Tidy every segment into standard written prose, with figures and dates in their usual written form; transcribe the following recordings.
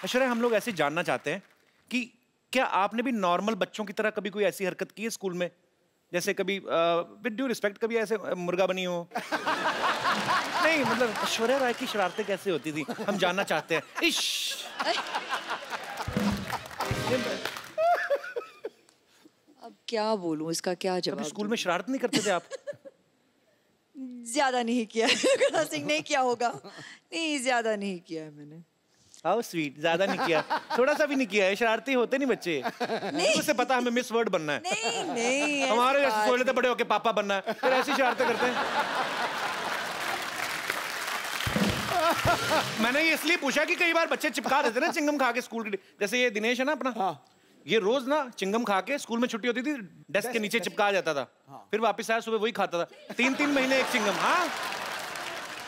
ऐश्वर्या, हम लोग ऐसे जानना चाहते हैं कि क्या आपने भी नॉर्मल बच्चों की तरह कभी कोई ऐसी हरकत की है स्कूल में? जैसे कभी विद ड्यू रिस्पेक्ट कभी ऐसे मुर्गा बनी हो? नहीं मतलब ऐश्वर्या राय की शरारतें कैसे होती थी, हम जानना चाहते हैं। इश अब क्या बोलूं, इसका क्या जवाब? कभी स्कूल में शरारत नहीं करते थे आप? ज्यादा नहीं किया है सिंह, नहीं किया होगा। नहीं, ज्यादा नहीं किया है मैंने। हाउ स्वीट, ज्यादा नहीं किया, थोड़ा सा भी नहीं किया है। शरारती होते नहीं बच्चे, नहीं उसे पता हमें मिस वर्ल्ड बनना है। नहीं नहीं, हमारे जैसे सोच लेते बड़े होके पापा बनना है, फिर ऐसी शरारतें करते हैं। मैंने ये इसलिए पूछा कि कई बार बच्चे चिपका देते ना चिंगम खा के स्कूल के, जैसे ये दिनेश है ना अपना, हाँ। ये रोज ना चिंगम खा के स्कूल में छुट्टी होती थी डेस्क के नीचे चिपका जाता था, हाँ। फिर वापस आया सुबह वही खाता था, 3-3 महीने एक चिंगम। हाँ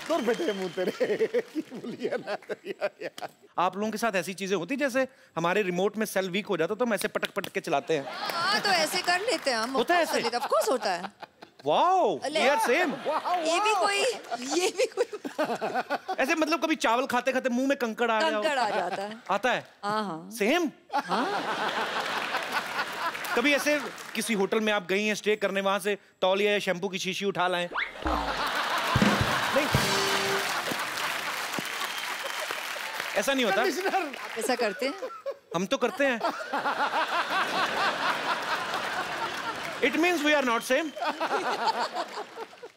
तो बेटे मुंह तेरे बोलिए ना यार। आप लोगों के साथ ऐसी चीजें होती जैसे हमारे रिमोट में सेल वीक हो जाता तो हम ऐसे पटक पटक के चलाते हैं? हाँ तो ऐसे कर लेते हैं हम। होता है ऐसे? ऑफ कोर्स होता है। Wow, we are same. ये भी कोई ऐसे मतलब कभी चावल खाते खाते मुंह में कंकड़ आ गया? कंकड़ आ जाता है। आता है? हाँ सेम। कभी ऐसे किसी होटल में आप गई हैं स्टे करने, वहां से तौलिया या शैम्पू की शीशी उठा लाएं? नहीं, ऐसा नहीं होता। आप ऐसा करते हैं? हम तो करते हैं। It means we are not same.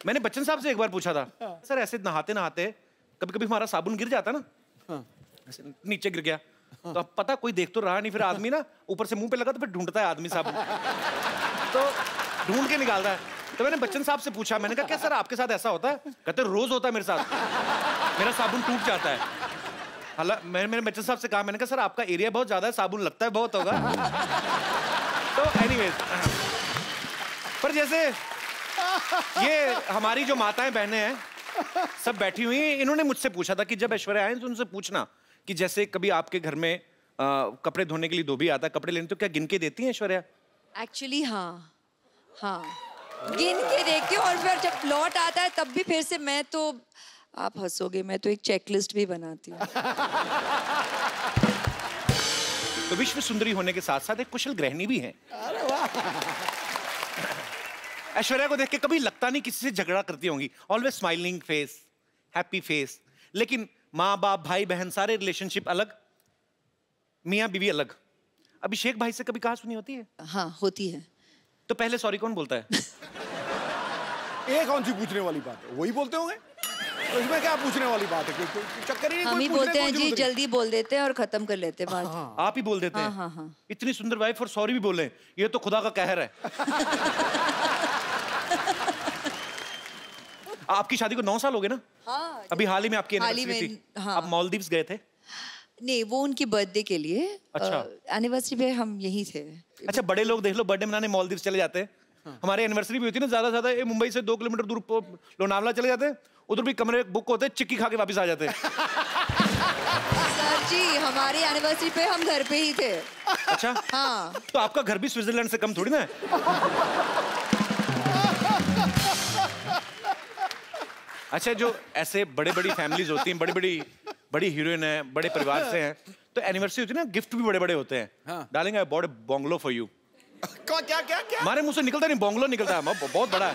मैंने बच्चन साहब से एक बार पूछा था, सर ऐसे नहाते नहाते कभी कभी हमारा साबुन गिर जाता ना, नीचे गिर गया, तो अब पता कोई देख तो रहा नहीं, फिर आदमी ना ऊपर से मुंह पे लगा तो फिर ढूंढता है आदमी साबुन, तो ढूंढ के निकालता है। तो मैंने बच्चन साहब से पूछा, मैंने कहा क्या सर आपके साथ ऐसा होता है? कहते रोज होता है मेरे साथ, मेरा साबुन टूट जाता है। हालांकि मैंने बच्चन साहब से कहा, मैंने कहा सर आपका एरिया बहुत ज्यादा है, साबुन लगता है बहुत होगा। तो एनीवेज, पर जैसे ये हमारी जो माताएं बहनें हैं सब बैठी हुई हैं, इन्होंने मुझसे पूछा था कि जब ऐश्वर्या आए तो उनसे पूछना कि जैसे कभी आपके घर में कपड़े धोने के लिए धोबी आता है कपड़े लेने, तो क्या गिन के देती हैं ऐश्वर्या? एक्चुअली हाँ, गिन के देखती हूँ, और फिर जब लौट आता है तब भी फिर से मैं तो, आप हंसोगे, मैं तो एक चेकलिस्ट भी बनाती हूँ। तो विश्व सुंदरी होने के साथ साथ एक कुशल गृहिणी भी हैं। ऐश्वर्या को देख के कभी लगता नहीं किसी से झगड़ा करती होंगी, always smiling face, happy face, लेकिन माँ बाप भाई बहन सारे रिलेशनशिप अलग, मियाँ बीवी अलग। अभिषेक भाई से कभी कहा सुनी होती है? हाँ होती है। तो पहले सॉरी कौन बोलता है? ये कौन सी पूछने वाली बात है, वही बोलते होंगे, तो इसमें क्या पूछने वाली बात है? चक्कर ही नहीं, हम ही बोलते हैं जी, जल्दी बोल देते हैं और खत्म कर लेते हैं बात। आप ही बोल देते हैं? हाँ। इतनी सुंदर वाइफ और सॉरी भी बोले, ये तो खुदा का कहर है। आपकी शादी को 9 साल हो गए ना? हाँ, अभी हाल ही में आपकी एनिवर्सरी थी, हाँ। आप मालदीव्स गए थे? नहीं, वो उनकी बर्थडे के लिए। अच्छा। एनिवर्सरी पे हम यहीं थे। अच्छा, बड़े लोग देख लो बर्थडे मनाने मालदीव्स चले जाते हैं। हाँ। हमारे एनिवर्सरी भी होती है ना, ज्यादा ज्यादा मुंबई से 2 किलोमीटर दूर लोनावला चले जाते हैं, उधर भी कमरे बुक होते हैं, चिक्की खा के वापस आ जाते हैं। सर जी, हमारी एनिवर्सरी पे हम घर पे ही थे। अच्छा हाँ। तो आपका घर भी स्विट्जरलैंड से कम थोड़ी ना है। अच्छा, जो ऐसे बड़े बड़ी फैमिलीज होती हैं, बड़ी हीरोइन है, बड़े परिवार से हैं, तो एनिवर्सरी होती है ना, गिफ्ट भी बड़े बड़े होते हैं। हाँ। डालेंगे बॉड बंगलो फॉर यू। क्या? हमारे मुंह से निकलता नहीं, बंगलो निकलता है, बहुत बड़ा है।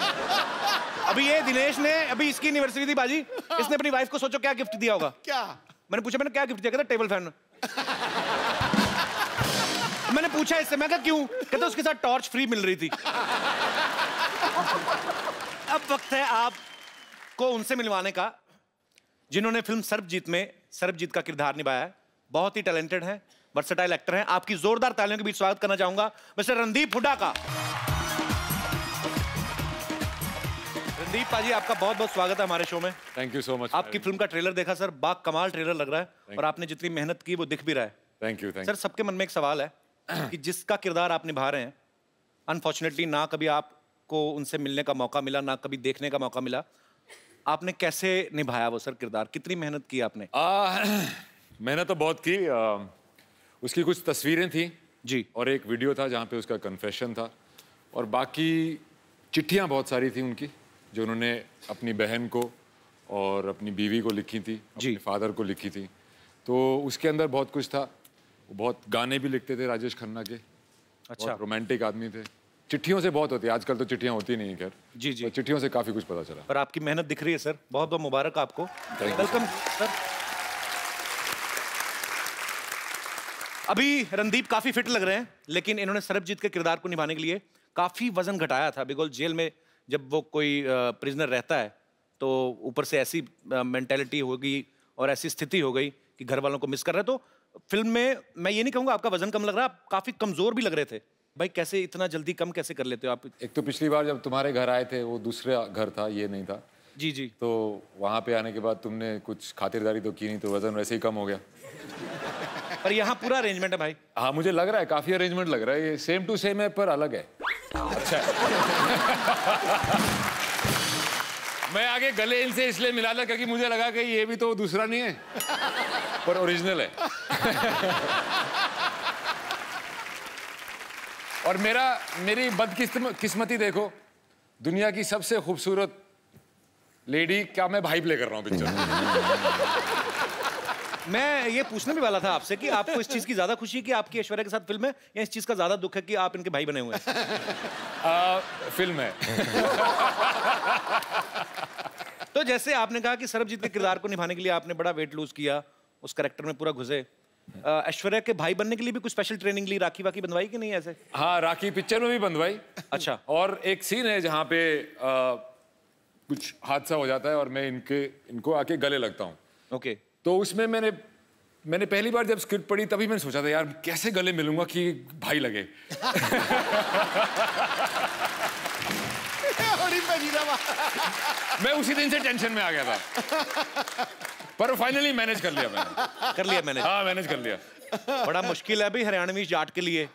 अभी ये दिनेश ने, अभी इसकी एनिवर्सरी थी बाजी, इसने अपनी वाइफ को सोचो क्या गिफ्ट दिया होगा? क्या? मैंने पूछा, मैंने क्या गिफ्ट दिया? कहता टेबल फैन। मैंने पूछा इससे, मैं कहा क्यों? कहता उसके साथ टॉर्च फ्री मिल रही थी। अब वक्त है आपको उनसे मिलवाने का जिन्होंने फिल्म सर्वजीत में सर्वजीत का किरदार निभाया है। बहुत ही टैलेंटेड हैं, वर्सेटाइल एक्टर हैं। आपकी जोरदार तालियों के बीच स्वागत करना चाहूंगा मिस्टर रणदीप हुड्डा का। रणदीप पाजी, आपका बहुत बहुत स्वागत है हमारे शो में। Thank you so much. आपकी फिल्म का ट्रेलर देखा सर, बाग कमाल ट्रेलर लग रहा है, और आपने जितनी मेहनत की वो दिख भी रहा है। Thank you. सर, सबके मन में एक सवाल है कि जिसका किरदार आप निभा रहे हैं, अनफॉर्चुनेटली ना कभी आपको उनसे मिलने का मौका मिला, ना कभी देखने का मौका मिला, आपने कैसे निभाया वो सर किरदार? कितनी मेहनत की आपने? मैंने तो बहुत की। उसकी कुछ तस्वीरें थी जी, और एक वीडियो था जहाँ पे उसका कन्फेशन था, और बाकी चिट्ठियाँ बहुत सारी थी उनकी जो उन्होंने अपनी बहन को और अपनी बीवी को लिखी थी, अपने फादर को लिखी थी। तो उसके अंदर बहुत कुछ था। वो बहुत गाने भी लिखते थे राजेश खन्ना के। अच्छा। बहुत रोमांटिक आदमी थे। चिट्ठियों से बहुत होती है, आजकल तो चिट्ठियां होती नहीं है खैर। जी जी। पर चिट्ठियों से काफी कुछ पता चला। पर आपकी मेहनत दिख रही है सर, बहुत बहुत मुबारक आपको। Welcome sir. अभी रणदीप काफी फिट लग रहे हैं, लेकिन इन्होंने सरबजीत के किरदार को निभाने के लिए काफी वजन घटाया था। बिकॉज जेल में जब वो कोई प्रिजनर रहता है तो ऊपर से ऐसी मेंटेलिटी हो गई और ऐसी स्थिति हो गई कि घर वालों को मिस कर रहे। तो फिल्म में मैं ये नहीं कहूंगा आपका वजन कम लग रहा, आप काफी कमजोर भी लग रहे थे। भाई कैसे इतना जल्दी कम कैसे कर लेते हो आप? एक तो पिछली बार जब तुम्हारे घर आए थे वो दूसरा घर था, ये नहीं था। जी जी। तो वहां पे आने के बाद तुमने कुछ खातिरदारी तो की नहीं, तो वजन वैसे ही कम हो गया। पर यहाँ पूरा अरेंजमेंट है भाई। हाँ मुझे लग रहा है काफी अरेंजमेंट लग रहा है। ये सेम टू सेम है पर अलग है। अच्छा है। मैं आगे गले इनसे इसलिए मिला था क्योंकि मुझे लगा कि ये भी तो दूसरा नहीं है पर ओरिजिनल है। और मेरी बदकिस्मती देखो, दुनिया की सबसे खूबसूरत लेडी क्या मैं भाई प्ले कर रहा हूँ पिक्चर में। मैं ये पूछने भी वाला था आपसे कि आपको इस चीज की ज्यादा खुशी है कि आपकी ऐश्वर्या के साथ फिल्म है, या इस चीज का ज्यादा दुख है कि आप इनके भाई बने हुए हैं? फिल्म है। तो जैसे आपने कहा कि सरबजीत के किरदार को निभाने के लिए आपने बड़ा वेट लूज किया, उस कैरेक्टर में पूरा घुसे। ऐश्वर्या के भाई बनने के लिए भी कुछ स्पेशल ट्रेनिंग ली, राखी वाकी बंधवाई कि नहीं ऐसे? हाँ राखी पिक्चर में भी बंधवाई। अच्छा। और एक सीन है जहाँ पे कुछ हादसा हो जाता है और मैं इनको आके गले लगता हूँ। ओके। तो उसमें मैंने पहली बार जब स्क्रिप्ट पढ़ी तभी मैंने सोचा था यार कैसे गले मिलूंगा कि भाई लगे। मैं उसी दिन से टेंशन में आ गया था, पर फाइनली मैनेज कर लिया मैंने। कर लिया मैंने? हाँ मैनेज कर लिया। बड़ा मुश्किल है भाई हरियाणवी जाट के लिए।